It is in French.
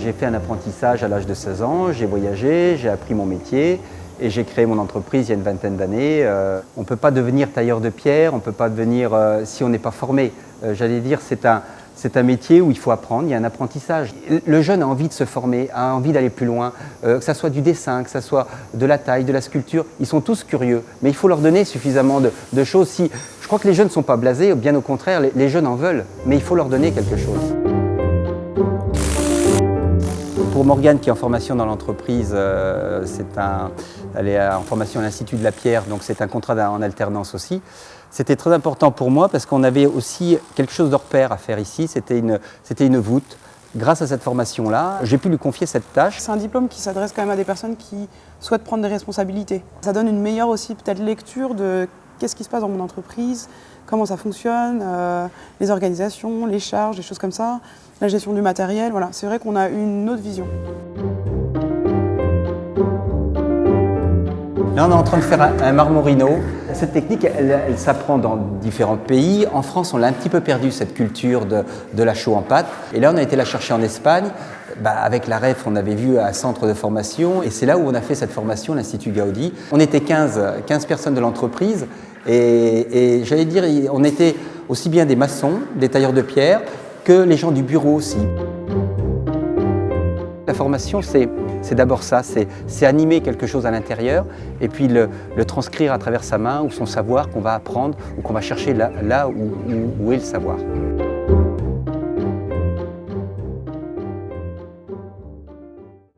J'ai fait un apprentissage à l'âge de 16 ans, j'ai voyagé, j'ai appris mon métier et j'ai créé mon entreprise il y a une vingtaine d'années. On ne peut pas devenir tailleur de pierre, on ne peut pas devenir si on n'est pas formé. J'allais dire c'est un métier où il faut apprendre, il y a un apprentissage. Le jeune a envie de se former, a envie d'aller plus loin, que ce soit du dessin, que ce soit de la taille, de la sculpture. Ils sont tous curieux, mais il faut leur donner suffisamment de choses. Je crois que les jeunes ne sont pas blasés, bien au contraire, les jeunes en veulent, mais il faut leur donner quelque chose. Pour Morgane qui est en formation dans l'entreprise, elle est en formation à l'Institut de la Pierre, donc c'est un contrat en alternance aussi. C'était très important pour moi parce qu'on avait aussi quelque chose de repère à faire ici, c'était une voûte. Grâce à cette formation-là, j'ai pu lui confier cette tâche. C'est un diplôme qui s'adresse quand même à des personnes qui souhaitent prendre des responsabilités. Ça donne une meilleure aussi peut-être lecture de qu'est-ce qui se passe dans mon entreprise, comment ça fonctionne, les organisations, les charges, des choses comme ça, la gestion du matériel. Voilà. C'est vrai qu'on a une autre vision. Là, on est en train de faire un marmorino. Cette technique, elle s'apprend dans différents pays. En France, on l'a un petit peu perdu, cette culture de la chaux en pâte. Et là, on a été la chercher en Espagne. Avec la REF, on avait vu un centre de formation. Et c'est là où on a fait cette formation, l'Institut Gaudi. On était 15 personnes de l'entreprise. Et j'allais dire, on était aussi bien des maçons, des tailleurs de pierre, que les gens du bureau aussi. La formation, c'est d'abord ça, c'est animer quelque chose à l'intérieur et puis le transcrire à travers sa main ou son savoir qu'on va apprendre ou qu'on va chercher là où est le savoir.